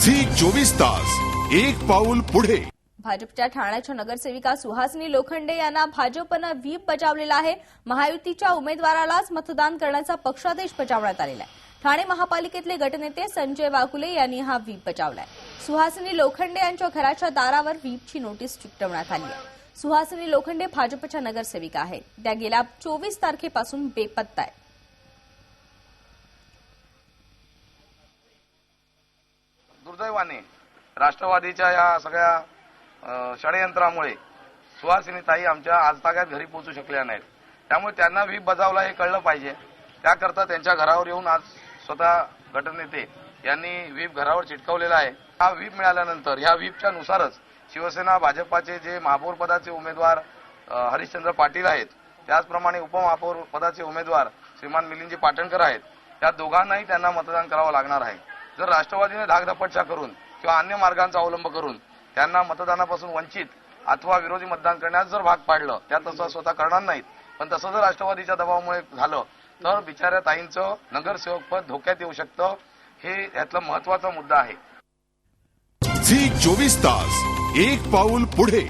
Zee 24 तास एक पाऊल पुढे। भाजपच्या ठाण्याच्या नगरसेविका सुहासिनी लोखंडे यांना भाजपनं व्हीप बजावलेला आहे। महायुतीच्या उमेदवारालाच मतदान करण्याचा पक्षादेश बजावण्यात आलेला आहे। ठाणे महापालिकेतले गटनेते संजय वाकुले यांनी हा व्हीप बजावलाय। सुहासिनी लोखंडे यांच्या घराच्या दारावर व्हीपची नोटीस चिकटवण्यात आली आहे। सुहासिनी लोखंडे भाजपच्या नगरसेविका आहेत। त्या गेल्या 24 तारखेपासून बेपत्ता आहेत। दुर्दैवाने राष्ट्रवादीच्या या सगळ्या षडयंत्रामुळे सुहासिनीताई आमच्या आजतागायत घरी पोहोचू शकल्या नाहीत। त्यामुळे त्यांना व्हीप बजावला हे कळलं पाहिजे। त्याकरता त्यांच्या घरावर येऊन आज स्वतः गटनेते यांनी व्हीप घरावर चिटकवलेला आहे। हा व्हीप मिळाल्यानंतर ह्या व्हीपच्या नुसारच शिवसेना भाजपाचे जे महापौर पदाचे उमेदवार हरिश्चंद्र पाटील आहेत, त्याचप्रमाणे उपमहापौर पदाचे उमेदवार श्रीमान मिलिंदजी पाटणकर आहेत, त्या दोघांनाही त्यांना मतदान करावं लागणार आहे। जर राष्ट्रवादीने धाकधपटशा करून किंवा अन्य मार्गांचा अवलंब करून त्यांना मतदानापासून वंचित अथवा विरोधी मतदान करण्यास जर भाग पाडलं, त्या तसं स्वतः करणार नाहीत, पण तसं जर राष्ट्रवादीच्या दबावामुळे झालं तर बिचाऱ्या ताईंचं नगरसेवक पद धोक्यात येऊ शकतं। हे यातला महत्त्वाचा मुद्दा आहे। झी 24 तास एक पाऊल पुढे।